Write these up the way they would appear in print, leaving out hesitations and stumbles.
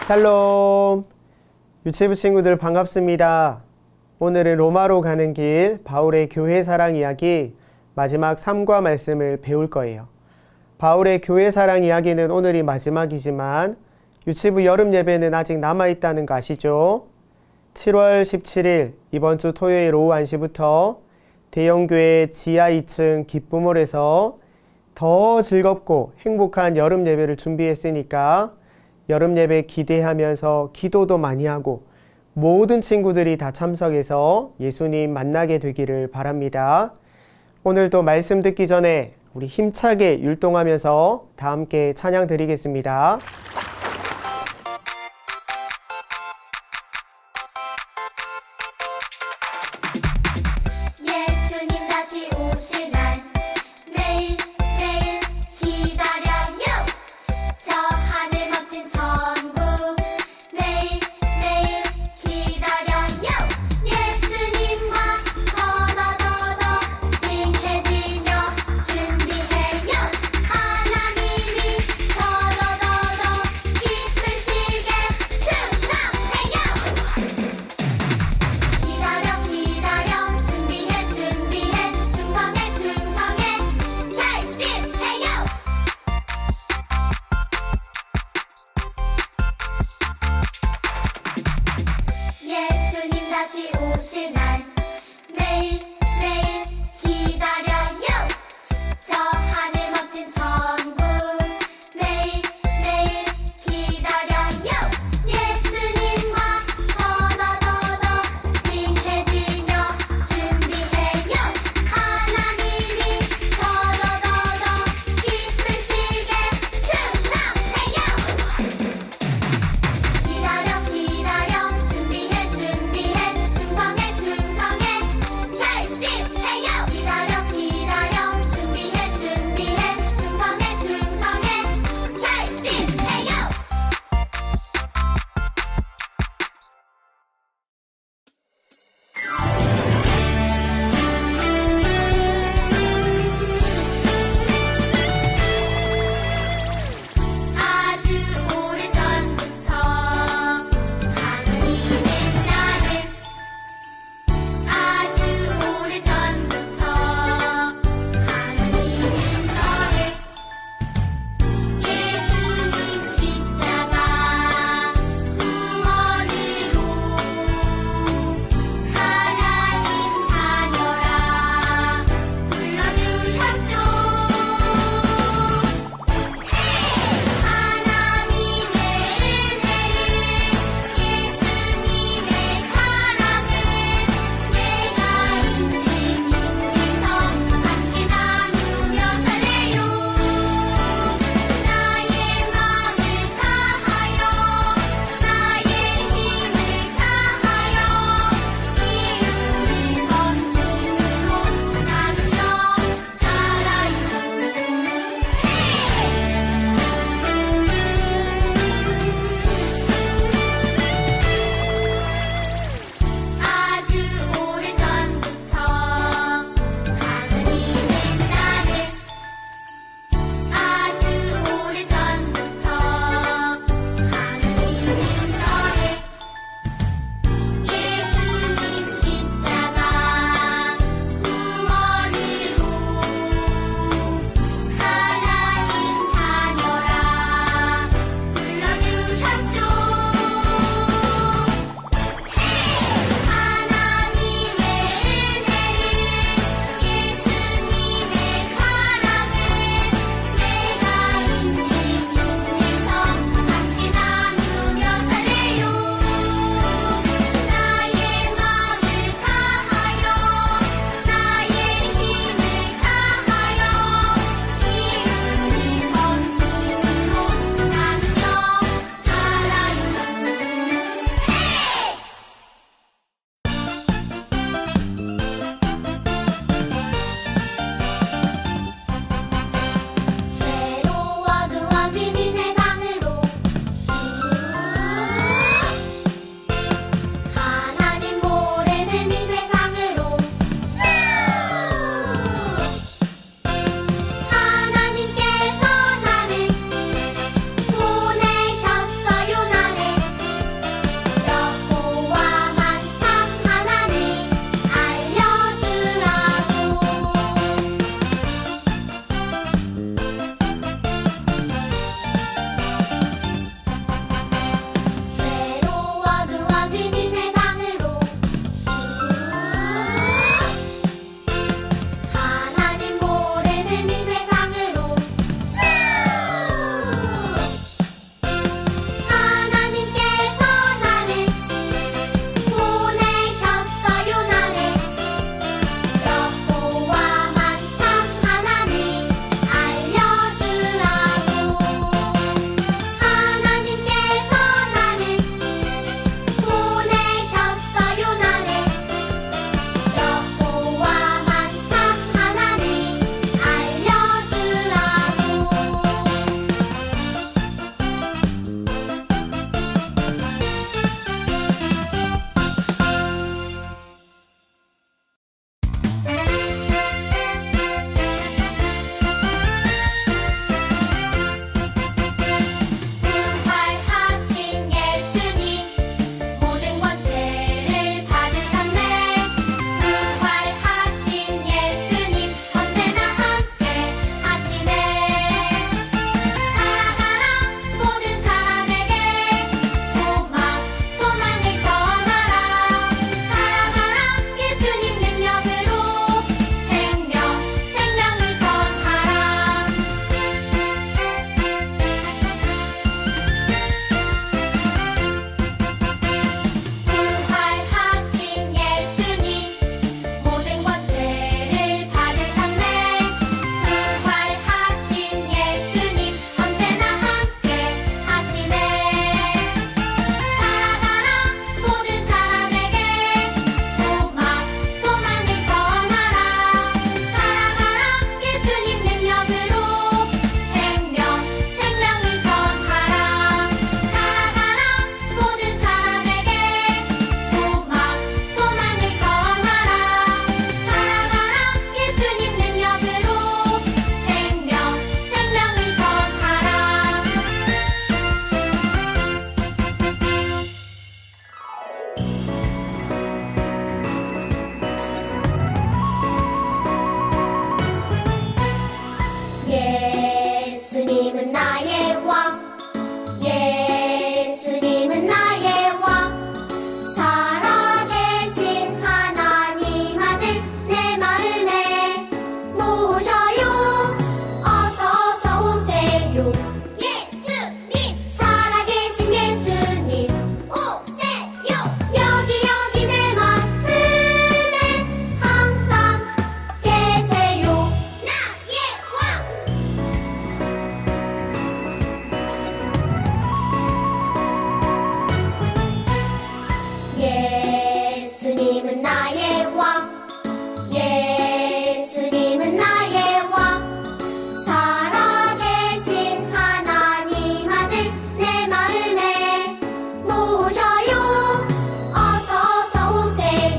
샬롬! 유치부 친구들 반갑습니다. 오늘은 로마로 가는 길 바울의 교회 사랑 이야기 마지막 3과 말씀을 배울 거예요. 바울의 교회 사랑 이야기는 오늘이 마지막이지만 유치부 여름 예배는 아직 남아있다는 거 아시죠? 7월 17일 이번 주 토요일 오후 1시부터 대형교회 지하 2층 기쁨홀에서 더 즐겁고 행복한 여름 예배를 준비했으니까 여름 예배 기대하면서 기도도 많이 하고 모든 친구들이 다 참석해서 예수님 만나게 되기를 바랍니다. 오늘도 말씀 듣기 전에 우리 힘차게 율동하면서 다 함께 찬양 드리겠습니다. 예수님 다시 오실 날 매일 매일 기다려요. 저 하늘 멋진 천국 매일 매일 기다려요. 예수님과 더더더더 친해지며 준비해요. 하나님이 더더더더 기쁘시게 충성해요. 기다려 기다려 준비해 준비해 충성해 충성해 결심해요. 예수님 다시 오실 날 매일 매일 기다려요. 저 하늘 멋진 천국 매일 매일 기다려요. 예수님과 더더더더 친해지며 준비해요. 하나님이 더더더더 기쁘시게 충성해요. 기다려 기다려 준비해 준비해 충성해 충성해 결심해요.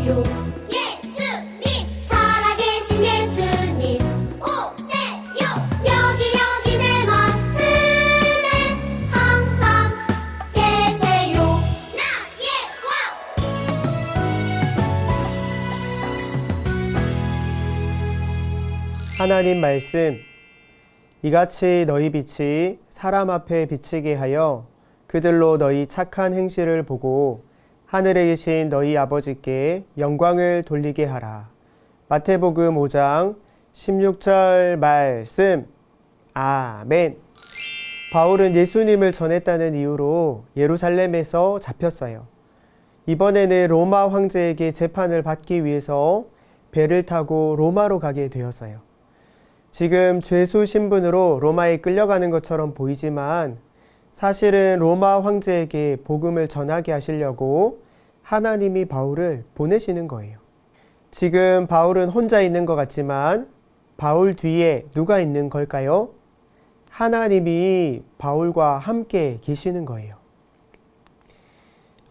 오세요. 예수님 살아계신 예수님 오세요. 여기 내 마음에 항상 계세요. 나의 왕. 하나님 말씀. 이같이 너희 빛이 사람 앞에 비치게 하여 그들로 너희 착한 행실을 보고 하늘에 계신 너희 아버지께 영광을 돌리게 하라. 마태복음 5장 16절 말씀. 아멘. 바울은 예수님을 전했다는 이유로 예루살렘에서 잡혔어요. 이번에는 로마 황제에게 재판을 받기 위해서 배를 타고 로마로 가게 되었어요. 지금 죄수 신분으로 로마에 끌려가는 것처럼 보이지만 사실은 로마 황제에게 복음을 전하게 하시려고 하나님이 바울을 보내시는 거예요. 지금 바울은 혼자 있는 것 같지만 바울 뒤에 누가 있는 걸까요? 하나님이 바울과 함께 계시는 거예요.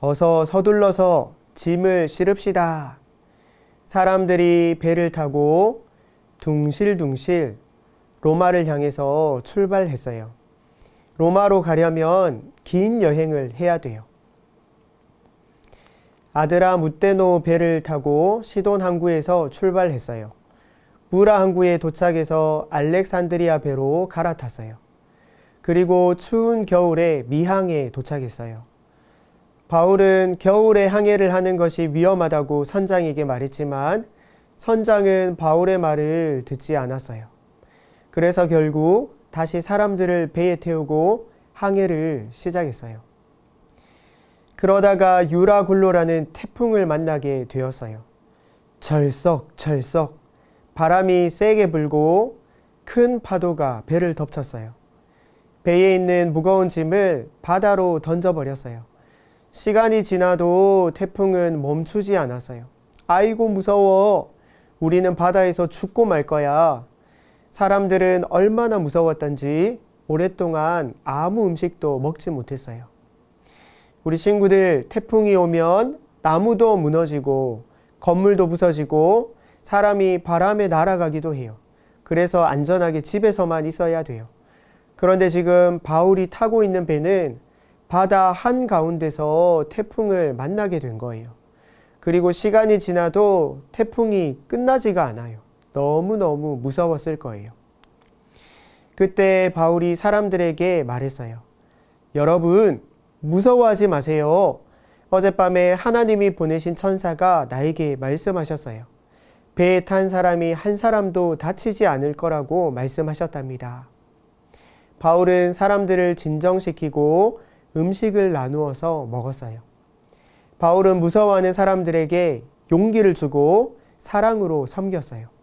어서 서둘러서 짐을 실읍시다. 사람들이 배를 타고 둥실둥실 로마를 향해서 출발했어요. 로마로 가려면 긴 여행을 해야 돼요. 아드라 무테노 배를 타고 시돈 항구에서 출발했어요. 무라 항구에 도착해서 알렉산드리아 배로 갈아탔어요. 그리고 추운 겨울에 미항에 도착했어요. 바울은 겨울에 항해를 하는 것이 위험하다고 선장에게 말했지만 선장은 바울의 말을 듣지 않았어요. 그래서 결국 다시 사람들을 배에 태우고 항해를 시작했어요. 그러다가 유라굴로라는 태풍을 만나게 되었어요. 철썩철썩 바람이 세게 불고 큰 파도가 배를 덮쳤어요. 배에 있는 무거운 짐을 바다로 던져버렸어요. 시간이 지나도 태풍은 멈추지 않았어요. 아이고 무서워. 우리는 바다에서 죽고 말 거야. 사람들은 얼마나 무서웠던지 오랫동안 아무 음식도 먹지 못했어요. 우리 친구들, 태풍이 오면 나무도 무너지고 건물도 부서지고 사람이 바람에 날아가기도 해요. 그래서 안전하게 집에서만 있어야 돼요. 그런데 지금 바울이 타고 있는 배는 바다 한가운데서 태풍을 만나게 된 거예요. 그리고 시간이 지나도 태풍이 끝나지가 않아요. 너무너무 무서웠을 거예요. 그때 바울이 사람들에게 말했어요. 여러분, 무서워하지 마세요. 어젯밤에 하나님이 보내신 천사가 나에게 말씀하셨어요. 배에 탄 사람이 한 사람도 다치지 않을 거라고 말씀하셨답니다. 바울은 사람들을 진정시키고 음식을 나누어서 먹었어요. 바울은 무서워하는 사람들에게 용기를 주고 사랑으로 섬겼어요.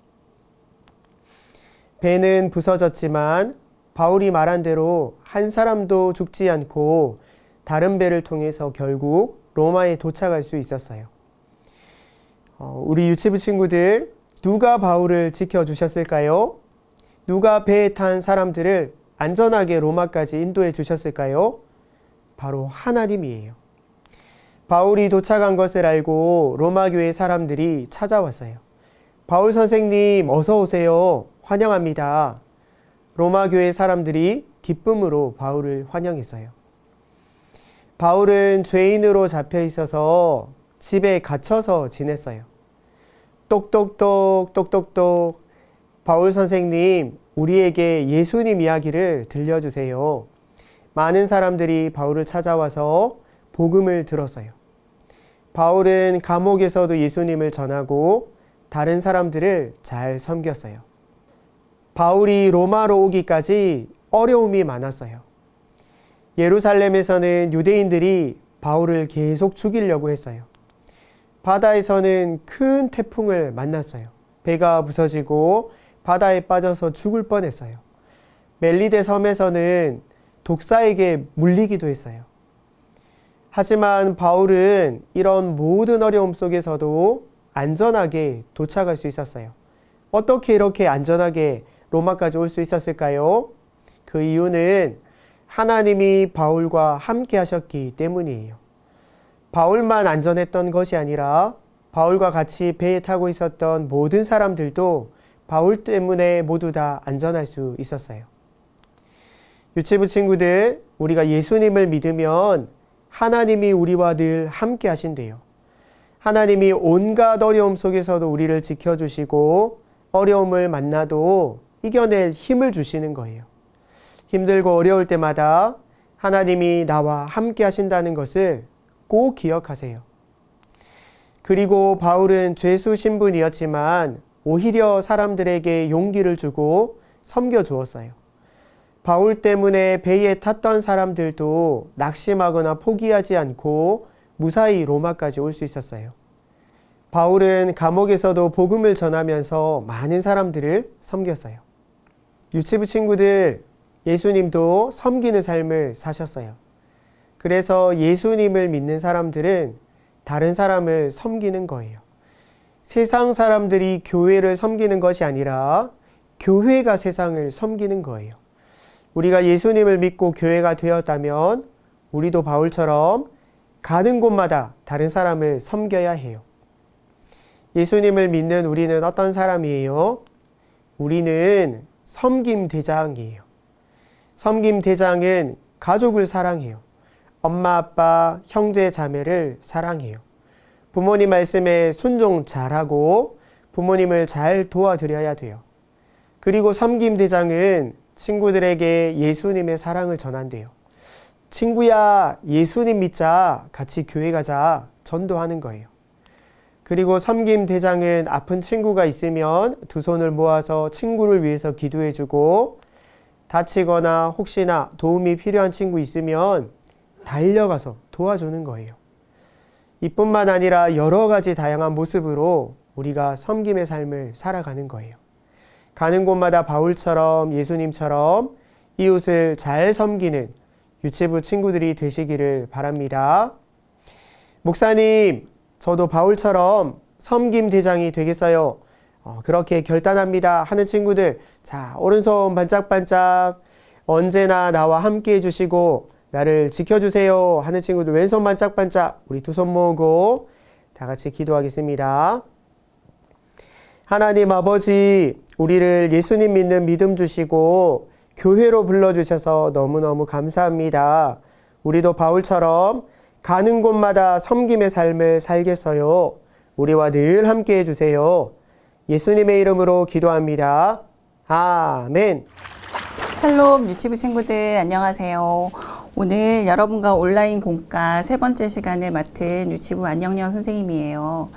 배는 부서졌지만 바울이 말한 대로 한 사람도 죽지 않고 다른 배를 통해서 결국 로마에 도착할 수 있었어요. 우리 유치부 친구들, 누가 바울을 지켜주셨을까요? 누가 배에 탄 사람들을 안전하게 로마까지 인도해 주셨을까요? 바로 하나님이에요. 바울이 도착한 것을 알고 로마 교회 사람들이 찾아왔어요. 바울 선생님, 어서 오세요. 환영합니다. 로마 교회 사람들이 기쁨으로 바울을 환영했어요. 바울은 죄인으로 잡혀 있어서 집에 갇혀서 지냈어요. 똑똑똑 똑똑똑 바울 선생님, 우리에게 예수님 이야기를 들려주세요. 많은 사람들이 바울을 찾아와서 복음을 들었어요. 바울은 감옥에서도 예수님을 전하고 다른 사람들을 잘 섬겼어요. 바울이 로마로 오기까지 어려움이 많았어요. 예루살렘에서는 유대인들이 바울을 계속 죽이려고 했어요. 바다에서는 큰 태풍을 만났어요. 배가 부서지고 바다에 빠져서 죽을 뻔했어요. 멜리데 섬에서는 독사에게 물리기도 했어요. 하지만 바울은 이런 모든 어려움 속에서도 안전하게 도착할 수 있었어요. 어떻게 이렇게 안전하게 로마까지 올 수 있었을까요? 그 이유는 하나님이 바울과 함께 하셨기 때문이에요. 바울만 안전했던 것이 아니라 바울과 같이 배에 타고 있었던 모든 사람들도 바울 때문에 모두 다 안전할 수 있었어요. 유치부 친구들, 우리가 예수님을 믿으면 하나님이 우리와 늘 함께 하신대요. 하나님이 온갖 어려움 속에서도 우리를 지켜주시고 어려움을 만나도 이겨낼 힘을 주시는 거예요. 힘들고 어려울 때마다 하나님이 나와 함께 하신다는 것을 꼭 기억하세요. 그리고 바울은 죄수 신분이었지만 오히려 사람들에게 용기를 주고 섬겨주었어요. 바울 때문에 배에 탔던 사람들도 낙심하거나 포기하지 않고 무사히 로마까지 올 수 있었어요. 바울은 감옥에서도 복음을 전하면서 많은 사람들을 섬겼어요. 유치부 친구들, 예수님도 섬기는 삶을 사셨어요. 그래서 예수님을 믿는 사람들은 다른 사람을 섬기는 거예요. 세상 사람들이 교회를 섬기는 것이 아니라 교회가 세상을 섬기는 거예요. 우리가 예수님을 믿고 교회가 되었다면 우리도 바울처럼 가는 곳마다 다른 사람을 섬겨야 해요. 예수님을 믿는 우리는 어떤 사람이에요? 우리는 섬김 대장이에요. 섬김 대장은 가족을 사랑해요. 엄마, 아빠, 형제, 자매를 사랑해요. 부모님 말씀에 순종 잘하고 부모님을 잘 도와드려야 돼요. 그리고 섬김 대장은 친구들에게 예수님의 사랑을 전한대요. 친구야, 예수님 믿자, 같이 교회 가자, 전도하는 거예요. 그리고 섬김 대장은 아픈 친구가 있으면 두 손을 모아서 친구를 위해서 기도해주고, 다치거나 혹시나 도움이 필요한 친구 있으면 달려가서 도와주는 거예요. 이뿐만 아니라 여러 가지 다양한 모습으로 우리가 섬김의 삶을 살아가는 거예요. 가는 곳마다 바울처럼 예수님처럼 이웃을 잘 섬기는 유치부 친구들이 되시기를 바랍니다. 목사님, 저도 바울처럼 섬김 대장이 되겠어요. 그렇게 결단합니다 하는 친구들, 자, 오른손 반짝반짝, 언제나 나와 함께 해주시고 나를 지켜주세요 하는 친구들 왼손 반짝반짝, 우리 두 손 모으고 다 같이 기도하겠습니다. 하나님 아버지, 우리를 예수님 믿는 믿음 주시고 교회로 불러주셔서 너무너무 감사합니다. 우리도 바울처럼 가는 곳마다 섬김의 삶을 살겠어요. 우리와 늘 함께 해주세요. 예수님의 이름으로 기도합니다. 아멘. 샬롬 유치부 친구들 안녕하세요. 오늘 여러분과 온라인 공과 세 번째 시간을 맡은 유치부 안녕영 선생님이에요.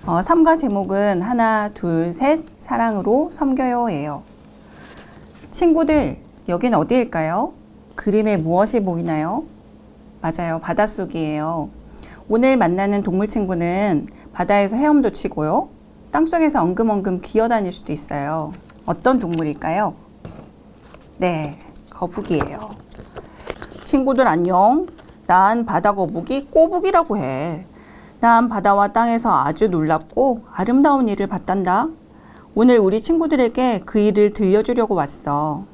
3과 제목은 하나, 둘, 셋, 사랑으로 섬겨요 예요. 친구들, 여긴 어디일까요? 그림에 무엇이 보이나요? 맞아요, 바닷속이에요. 오늘 만나는 동물 친구는 바다에서 헤엄도 치고요, 땅속에서 엉금엉금 기어다닐 수도 있어요. 어떤 동물일까요? 네, 거북이에요. 친구들 안녕. 난 바다 거북이 꼬북이라고 해. 난 바다와 땅에서 아주 놀랍고 아름다운 일을 봤단다. 오늘 우리 친구들에게 그 일을 들려주려고 왔어.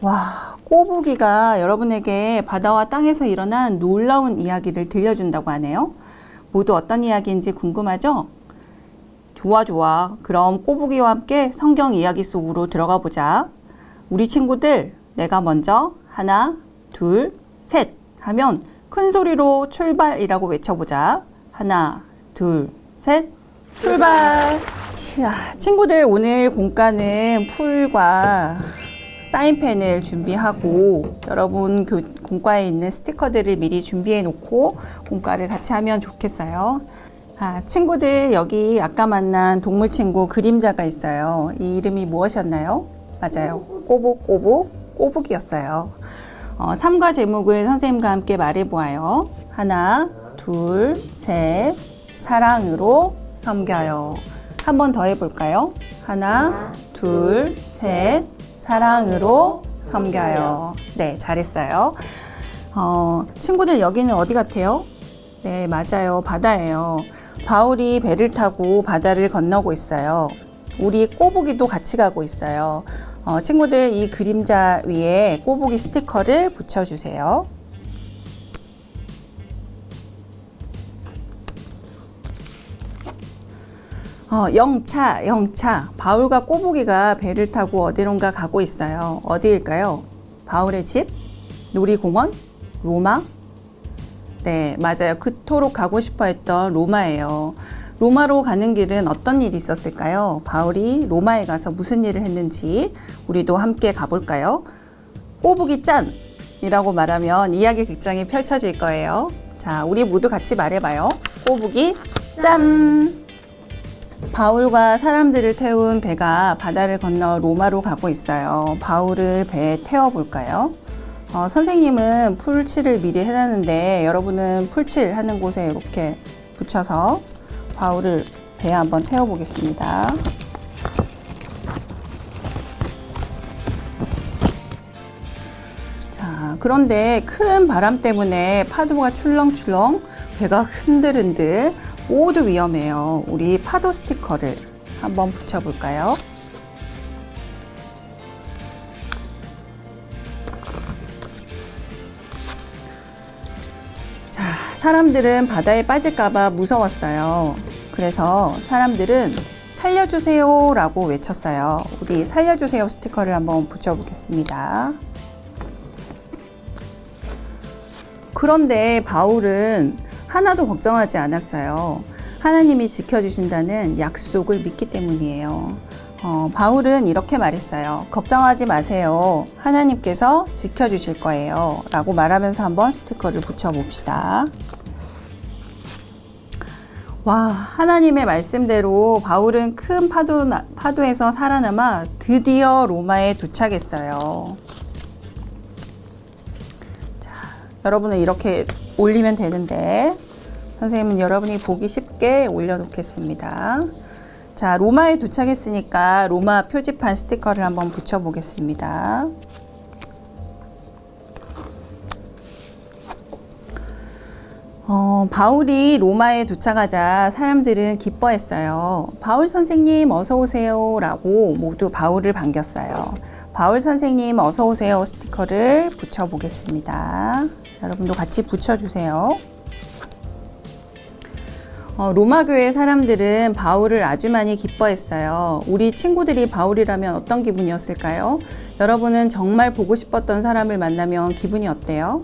와, 꼬부기가 여러분에게 바다와 땅에서 일어난 놀라운 이야기를 들려준다고 하네요. 모두 어떤 이야기인지 궁금하죠? 좋아. 그럼 꼬부기와 함께 성경 이야기 속으로 들어가 보자. 우리 친구들, 내가 먼저 하나, 둘, 셋 하면 큰 소리로 출발이라고 외쳐보자. 하나, 둘, 셋, 출발! 자, 친구들, 오늘 공과는 풀과 사인펜을 준비하고 여러분 공과에 있는 스티커들을 미리 준비해 놓고 공과를 같이 하면 좋겠어요. 친구들, 여기 아까 만난 동물 친구 그림자가 있어요. 이 이름이 무엇이었나요? 맞아요, 꼬북꼬북 꼬북이었어요. 3과 제목을 선생님과 함께 말해보아요. 하나, 둘, 셋, 사랑으로 섬겨요. 한 번 더 해볼까요? 하나, 둘, 셋, 사랑으로 섬겨요. 네, 잘했어요. 친구들, 여기는 어디 같아요? 네, 맞아요, 바다예요. 바울이 배를 타고 바다를 건너고 있어요. 우리 꼬부기도 같이 가고 있어요. 친구들, 이 그림자 위에 꼬부기 스티커를 붙여주세요. 영차. 바울과 꼬부기가 배를 타고 어디론가 가고 있어요. 어디일까요? 바울의 집? 놀이공원? 로마? 네, 맞아요. 그토록 가고 싶어 했던 로마예요. 로마로 가는 길은 어떤 일이 있었을까요? 바울이 로마에 가서 무슨 일을 했는지 우리도 함께 가볼까요? 꼬부기 짠! 이라고 말하면 이야기 극장이 펼쳐질 거예요. 자, 우리 모두 같이 말해봐요. 꼬부기 짠! 바울과 사람들을 태운 배가 바다를 건너 로마로 가고 있어요. 바울을 배에 태워볼까요? 선생님은 풀칠을 미리 해놨는데 여러분은 풀칠 하는 곳에 이렇게 붙여서 바울을 배에 한번 태워보겠습니다. 자, 그런데 큰 바람 때문에 파도가 출렁출렁, 배가 흔들흔들 모두 위험해요. 우리 파도 스티커를 한번 붙여볼까요? 자, 사람들은 바다에 빠질까봐 무서웠어요. 그래서 사람들은 살려주세요 라고 외쳤어요. 우리 살려주세요 스티커를 한번 붙여보겠습니다. 그런데 바울은 하나도 걱정하지 않았어요. 하나님이 지켜주신다는 약속을 믿기 때문이에요. 바울은 이렇게 말했어요. 걱정하지 마세요. 하나님께서 지켜주실 거예요. 라고 말하면서 한번 스티커를 붙여봅시다. 와, 하나님의 말씀대로 바울은 큰 파도에서 살아남아 드디어 로마에 도착했어요. 자, 여러분은 이렇게 올리면 되는데 선생님은 여러분이 보기 쉽게 올려놓겠습니다. 자, 로마에 도착했으니까 로마 표지판 스티커를 한번 붙여보겠습니다. 바울이 로마에 도착하자 사람들은 기뻐했어요. 바울 선생님 어서 오세요 라고 모두 바울을 반겼어요. 바울 선생님 어서 오세요 스티커를 붙여보겠습니다. 여러분도 같이 붙여주세요. 로마 교회 사람들은 바울을 아주 많이 기뻐했어요. 우리 친구들이 바울이라면 어떤 기분이었을까요? 여러분은 정말 보고 싶었던 사람을 만나면 기분이 어때요?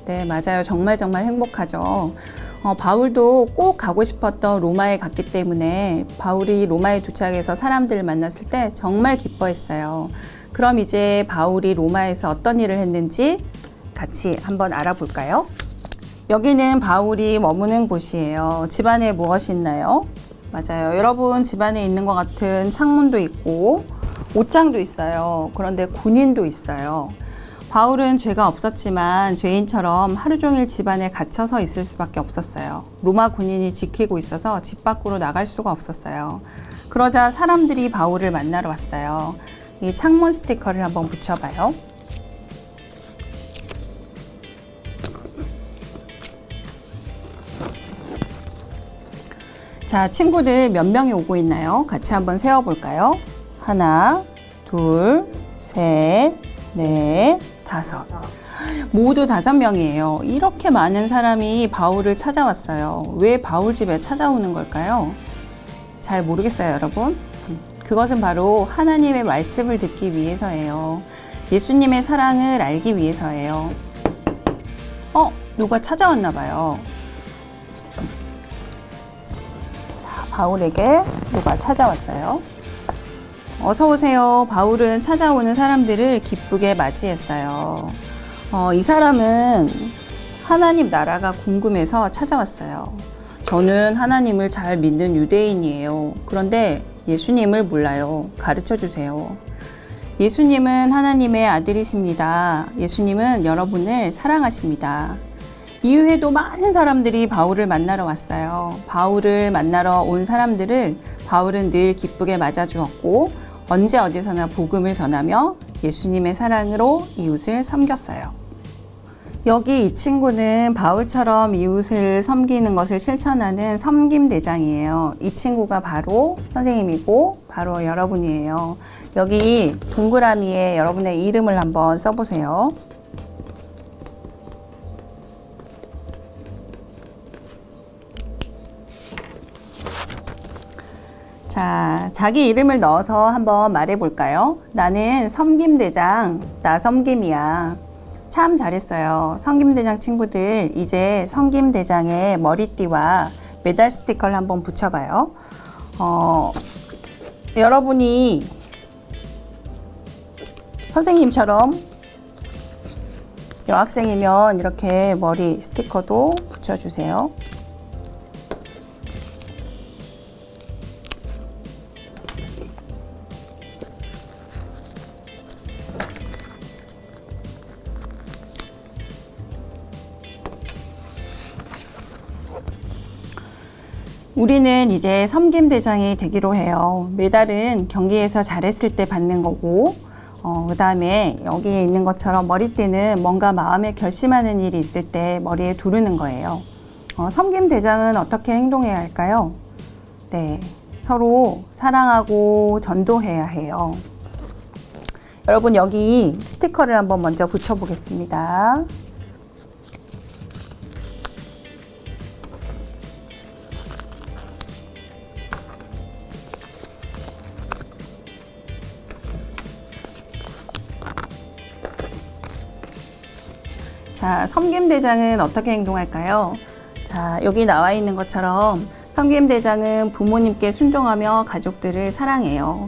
네, 맞아요. 정말 행복하죠. 바울도 꼭 가고 싶었던 로마에 갔기 때문에 바울이 로마에 도착해서 사람들을 만났을 때 정말 기뻐했어요. 그럼 이제 바울이 로마에서 어떤 일을 했는지 같이 한번 알아볼까요? 여기는 바울이 머무는 곳이에요. 집안에 무엇이 있나요? 맞아요. 여러분 집안에 있는 것 같은 창문도 있고 옷장도 있어요. 그런데 군인도 있어요. 바울은 죄가 없었지만 죄인처럼 하루 종일 집안에 갇혀서 있을 수밖에 없었어요. 로마 군인이 지키고 있어서 집 밖으로 나갈 수가 없었어요. 그러자 사람들이 바울을 만나러 왔어요. 이 창문 스티커를 한번 붙여봐요. 자, 친구들 몇 명이 오고 있나요? 같이 한번 세어볼까요? 하나, 둘, 셋, 넷, 다섯. 모두 5명이에요. 이렇게 많은 사람이 바울을 찾아왔어요. 왜 바울 집에 찾아오는 걸까요? 잘 모르겠어요, 여러분. 그것은 바로 하나님의 말씀을 듣기 위해서예요. 예수님의 사랑을 알기 위해서예요. 누가 찾아왔나 봐요. 자, 바울에게 누가 찾아왔어요. 어서 오세요. 바울은 찾아오는 사람들을 기쁘게 맞이했어요. 이 사람은 하나님 나라가 궁금해서 찾아왔어요. 저는 하나님을 잘 믿는 유대인이에요. 그런데 예수님을 몰라요. 가르쳐 주세요. 예수님은 하나님의 아들이십니다. 예수님은 여러분을 사랑하십니다. 이후에도 많은 사람들이 바울을 만나러 왔어요. 바울을 만나러 온 사람들을 바울은 늘 기쁘게 맞아주었고 언제 어디서나 복음을 전하며 예수님의 사랑으로 이웃을 섬겼어요. 여기 이 친구는 바울처럼 이웃을 섬기는 것을 실천하는 섬김대장이에요. 이 친구가 바로 선생님이고 바로 여러분이에요. 여기 동그라미에 여러분의 이름을 한번 써보세요. 자, 자기 이름을 넣어서 한번 말해볼까요? 나는 섬김대장, 나 섬김이야. 참 잘했어요. 섬김대장 친구들, 이제 섬김대장의 머리띠와 메달 스티커를 한번 붙여봐요. 여러분이 선생님처럼 여학생이면 이렇게 머리 스티커도 붙여주세요. 우리는 이제 섬김대장이 되기로 해요. 메달은 경기에서 잘했을 때 받는 거고, 그 다음에 여기에 있는 것처럼 머리띠는 뭔가 마음에 결심하는 일이 있을 때 머리에 두르는 거예요. 섬김대장은 어떻게 행동해야 할까요? 네, 서로 사랑하고 전도해야 해요. 여러분, 여기 스티커를 한번 먼저 붙여보겠습니다. 자, 섬김대장은 어떻게 행동할까요? 자, 여기 나와 있는 것처럼 섬김대장은 부모님께 순종하며 가족들을 사랑해요.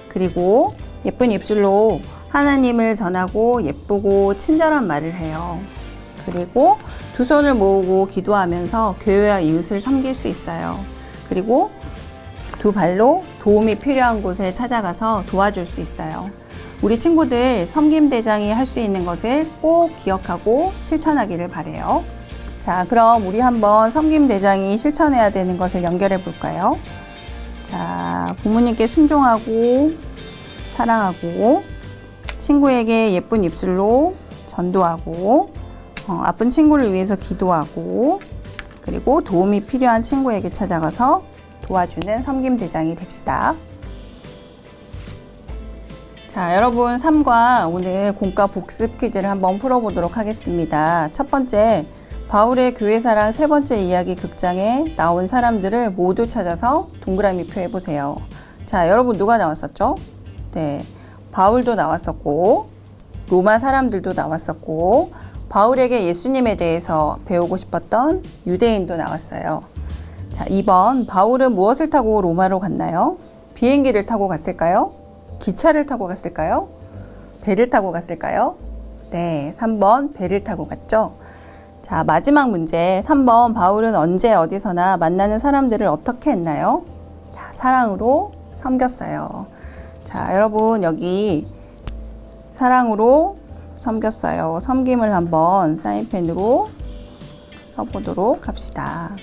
그리고 예쁜 입술로 하나님을 전하고 예쁘고 친절한 말을 해요. 그리고 두 손을 모으고 기도하면서 교회와 이웃을 섬길 수 있어요. 그리고 두 발로 도움이 필요한 곳에 찾아가서 도와줄 수 있어요. 우리 친구들 섬김대장이 할 수 있는 것을 꼭 기억하고 실천하기를 바래요. 자, 그럼 우리 한번 섬김대장이 실천해야 되는 것을 연결해 볼까요? 자, 부모님께 순종하고 사랑하고 친구에게 예쁜 입술로 전도하고 아픈 친구를 위해서 기도하고 그리고 도움이 필요한 친구에게 찾아가서 도와주는 섬김대장이 됩시다. 자, 여러분 3과 오늘 공과 복습 퀴즈를 한번 풀어보도록 하겠습니다. 첫 번째, 바울의 교회사랑 세 번째 이야기 극장에 나온 사람들을 모두 찾아서 동그라미 표 해보세요. 자, 여러분 누가 나왔었죠? 네, 바울도 나왔었고 로마 사람들도 나왔었고 바울에게 예수님에 대해서 배우고 싶었던 유대인도 나왔어요. 자, 2번, 바울은 무엇을 타고 로마로 갔나요? 비행기를 타고 갔을까요? 기차를 타고 갔을까요? 배를 타고 갔을까요? 네, 3번 배를 타고 갔죠. 자, 마지막 문제 3번, 바울은 언제 어디서나 만나는 사람들을 어떻게 했나요? 자, 사랑으로 섬겼어요. 자, 여러분 여기 사랑으로 섬겼어요. 섬김을 한번 사인펜으로 써보도록 합시다.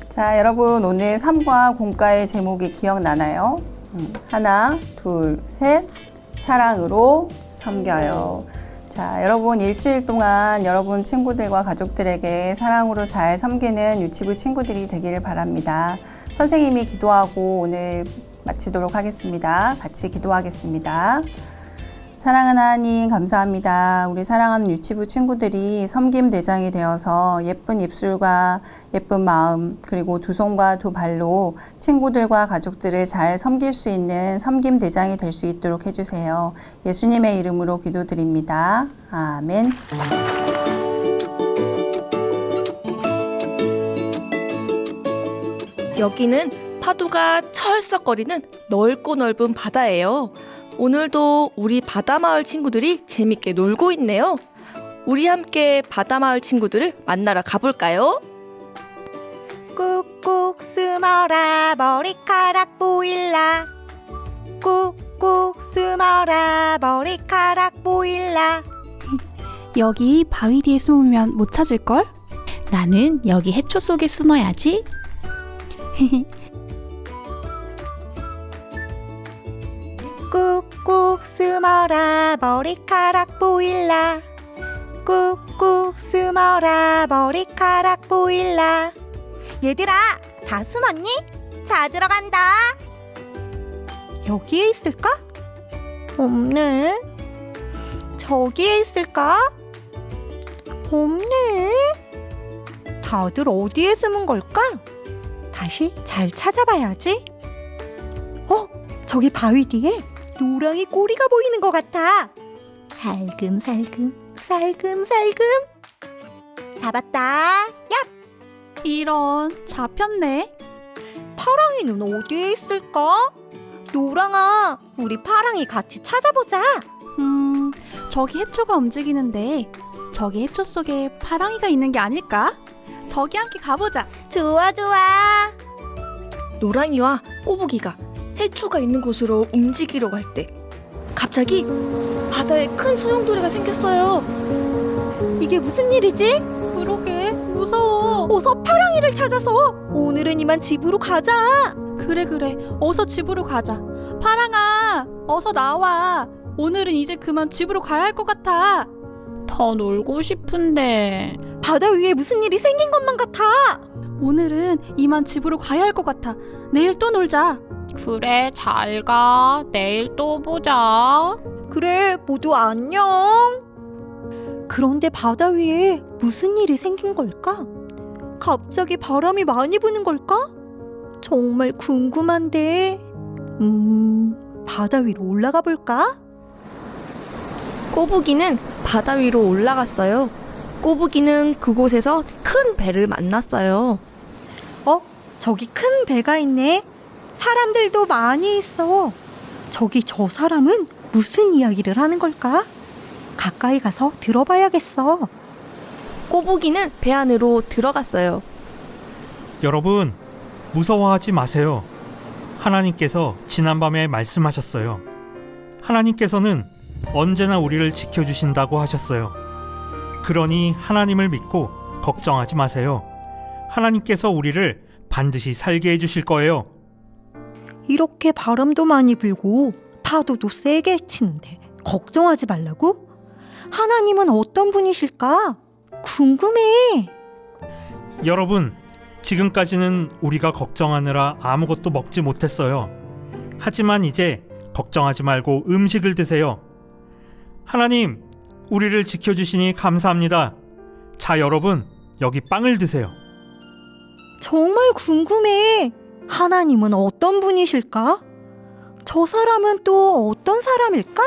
자, 여러분 오늘 3과 공과의 제목이 기억나나요? 하나, 둘, 셋, 사랑으로 섬겨요. 자, 여러분 일주일 동안 여러분 친구들과 가족들에게 사랑으로 잘 섬기는 유치부 친구들이 되기를 바랍니다. 선생님이 기도하고 오늘 마치도록 하겠습니다. 같이 기도하겠습니다. 사랑하는 하나님 감사합니다. 우리 사랑하는 유치부 친구들이 섬김 대장이 되어서 예쁜 입술과 예쁜 마음 그리고 두 손과 두 발로 친구들과 가족들을 잘 섬길 수 있는 섬김 대장이 될 수 있도록 해주세요. 예수님의 이름으로 기도드립니다. 아멘. 여기는 파도가 철썩거리는 넓고 넓은 바다예요. 오늘도 우리 바다마을 친구들이 재밌게 놀고 있네요. 우리 함께 바다마을 친구들을 만나러 가볼까요? 꾹꾹 숨어라 머리카락 보일라 꾹꾹 숨어라 머리카락 보일라. 여기 바위 뒤에 숨으면 못 찾을걸? 나는 여기 해초 속에 숨어야지. 꾹꾹 숨어라 머리카락 보일라 꾹꾹 숨어라 머리카락 보일라. 얘들아 다 숨었니? 찾으러 간다. 여기에 있을까? 없네. 저기에 있을까? 없네. 다들 어디에 숨은 걸까? 다시 잘 찾아봐야지. 저기 바위 뒤에 노랑이 꼬리가 보이는 것 같아. 살금살금 살금살금. 잡았다. 얍! 이런, 잡혔네. 파랑이는 어디에 있을까? 노랑아, 우리 파랑이 같이 찾아보자. 저기 해초가 움직이는데 저기 해초 속에 파랑이가 있는 게 아닐까? 저기 함께 가보자. 좋아 좋아. 노랑이와 꼬부기가 해초가 있는 곳으로 움직이려고 할 때 갑자기 바다에 큰 소용돌이가 생겼어요. 이게 무슨 일이지? 그러게, 무서워. 어서 파랑이를 찾아서 오늘은 이만 집으로 가자. 그래, 어서 집으로 가자. 파랑아, 어서 나와. 오늘은 이제 그만 집으로 가야 할 것 같아. 더 놀고 싶은데. 바다 위에 무슨 일이 생긴 것만 같아. 오늘은 이만 집으로 가야 할 것 같아. 내일 또 놀자. 그래, 잘 가. 내일 또 보자. 그래, 모두 안녕. 그런데 바다 위에 무슨 일이 생긴 걸까? 갑자기 바람이 많이 부는 걸까? 정말 궁금한데. 바다 위로 올라가 볼까? 꼬부기는 바다 위로 올라갔어요. 꼬부기는 그곳에서 큰 배를 만났어요. 저기 큰 배가 있네. 사람들도 많이 있어. 저기 저 사람은 무슨 이야기를 하는 걸까? 가까이 가서 들어봐야겠어. 꼬부기는 배 안으로 들어갔어요. 여러분, 무서워하지 마세요. 하나님께서 지난밤에 말씀하셨어요. 하나님께서는 언제나 우리를 지켜주신다고 하셨어요. 그러니 하나님을 믿고 걱정하지 마세요. 하나님께서 우리를 반드시 살게 해주실 거예요. 이렇게 바람도 많이 불고 파도도 세게 치는데 걱정하지 말라고? 하나님은 어떤 분이실까? 궁금해. 여러분, 지금까지는 우리가 걱정하느라 아무것도 먹지 못했어요. 하지만 이제 걱정하지 말고 음식을 드세요. 하나님, 우리를 지켜주시니 감사합니다. 자, 여러분, 여기 빵을 드세요. 정말 궁금해. 하나님은 어떤 분이실까? 저 사람은 또 어떤 사람일까?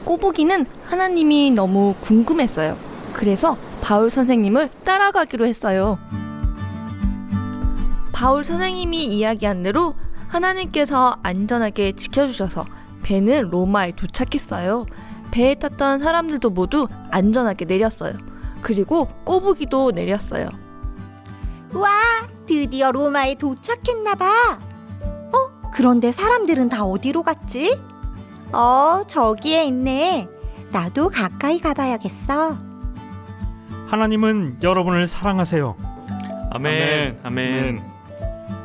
꼬부기는 하나님이 너무 궁금했어요. 그래서 바울 선생님을 따라가기로 했어요. 바울 선생님이 이야기한 대로 하나님께서 안전하게 지켜주셔서 배는 로마에 도착했어요. 배에 탔던 사람들도 모두 안전하게 내렸어요. 그리고 꼬부기도 내렸어요. 와, 드디어 로마에 도착했나봐. 그런데 사람들은 다 어디로 갔지? 저기에 있네. 나도 가까이 가봐야겠어. 하나님은 여러분을 사랑하세요. 아멘, 아멘,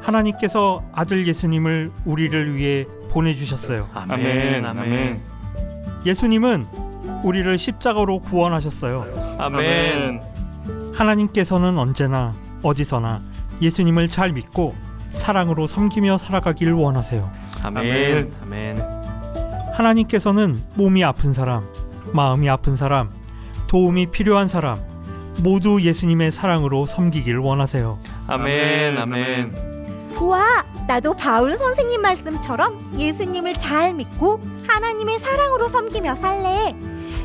하나님께서 아들 예수님을 우리를 위해 보내주셨어요. 아멘, 아멘, 예수님은 우리를 십자가로 구원하셨어요. 아멘, 하나님께서는 언제나 어디서나 예수님을 잘 믿고 사랑으로 섬기며 살아가길 원하세요. 아멘, 아멘, 하나님께서는 몸이 아픈 사람, 마음이 아픈 사람, 도움이 필요한 사람 모두 예수님의 사랑으로 섬기길 원하세요. 아멘, 아멘, 우와, 나도 바울 선생님 말씀처럼 예수님을 잘 믿고 하나님의 사랑으로 섬기며 살래.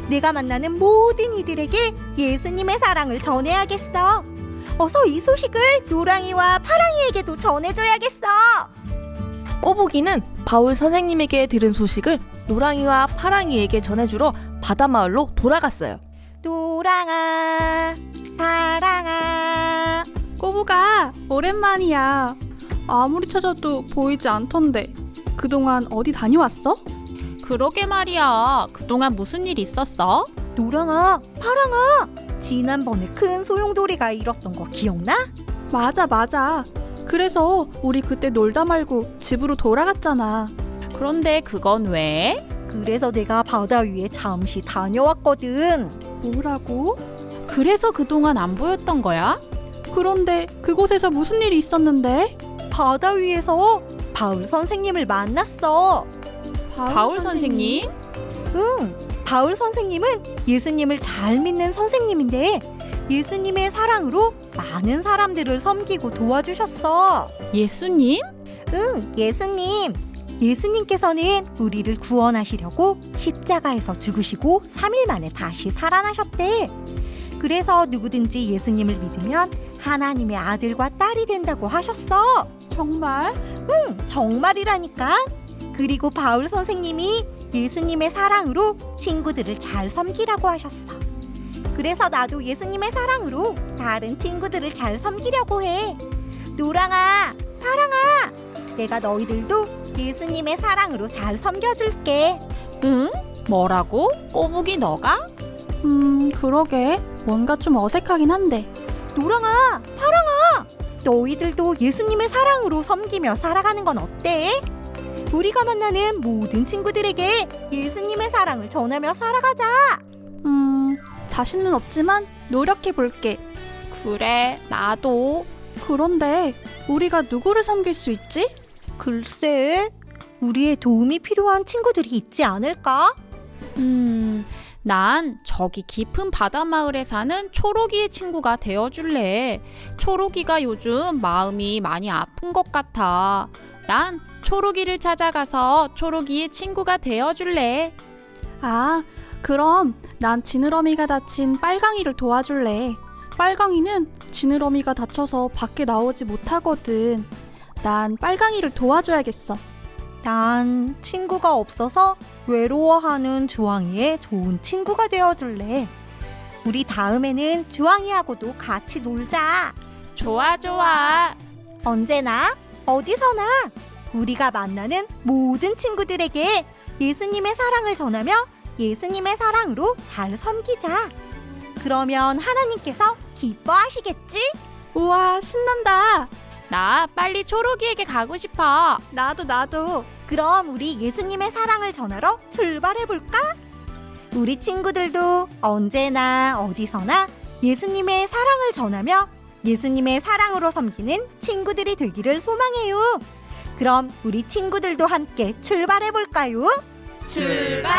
내가 만나는 모든 이들에게 예수님의 사랑을 전해야겠어. 어서 이 소식을 노랑이와 파랑이에게도 전해줘야겠어. 꼬부기는 바울 선생님에게 들은 소식을 노랑이와 파랑이에게 전해주러 바다마을로 돌아갔어요. 노랑아, 파랑아. 꼬부가, 오랜만이야. 아무리 찾아도 보이지 않던데. 그동안 어디 다녀왔어? 그러게 말이야. 그동안 무슨 일 있었어? 노랑아, 파랑아. 지난번에 큰 소용돌이가 일었던 거 기억나? 맞아. 그래서 우리 그때 놀다 말고 집으로 돌아갔잖아. 그런데 그건 왜? 그래서 내가 바다 위에 잠시 다녀왔거든. 뭐라고? 그래서 그동안 안 보였던 거야? 그런데 그곳에서 무슨 일이 있었는데? 바다 위에서 바울 선생님을 만났어. 바울 선생님? 응, 바울 선생님은 예수님을 잘 믿는 선생님인데 예수님의 사랑으로 많은 사람들을 섬기고 도와주셨어. 예수님? 응, 예수님. 예수님께서는 우리를 구원하시려고 십자가에서 죽으시고 3일 만에 다시 살아나셨대. 그래서 누구든지 예수님을 믿으면 하나님의 아들과 딸이 된다고 하셨어. 정말? 정말이라니까. 그리고 바울 선생님이 예수님의 사랑으로 친구들을 잘 섬기라고 하셨어. 그래서 나도 예수님의 사랑으로 다른 친구들을 잘 섬기려고 해. 노랑아, 파랑아, 내가 너희들도 예수님의 사랑으로 잘 섬겨줄게. 응? 뭐라고? 꼬부기 너가? 그러게. 뭔가 좀 어색하긴 한데. 노랑아, 파랑아, 너희들도 예수님의 사랑으로 섬기며 살아가는 건 어때? 우리가 만나는 모든 친구들에게 예수님의 사랑을 전하며 살아가자. 자신은 없지만 노력해 볼게. 그래, 나도. 그런데 우리가 누구를 섬길 수 있지? 글쎄, 우리의 도움이 필요한 친구들이 있지 않을까? 난 저기 깊은 바다 마을에 사는 초록이의 친구가 되어줄래. 초록이가 요즘 마음이 많이 아픈 것 같아. 난 초록이를 찾아가서 초록이의 친구가 되어줄래. 아, 그럼 난 지느러미가 다친 빨강이를 도와줄래. 빨강이는 지느러미가 다쳐서 밖에 나오지 못하거든. 난 빨강이를 도와줘야겠어. 난 친구가 없어서 외로워하는 주황이의 좋은 친구가 되어줄래. 우리 다음에는 주황이하고도 같이 놀자. 좋아, 좋아. 언제나 어디서나 우리가 만나는 모든 친구들에게 예수님의 사랑을 전하며 예수님의 사랑으로 잘 섬기자. 그러면 하나님께서 기뻐하시겠지? 우와, 신난다. 나 빨리 초록이에게 가고 싶어. 나도. 그럼 우리 예수님의 사랑을 전하러 출발해볼까? 우리 친구들도 언제나 어디서나 예수님의 사랑을 전하며 예수님의 사랑으로 섬기는 친구들이 되기를 소망해요. 그럼 우리 친구들도 함께 출발해볼까요? 출발!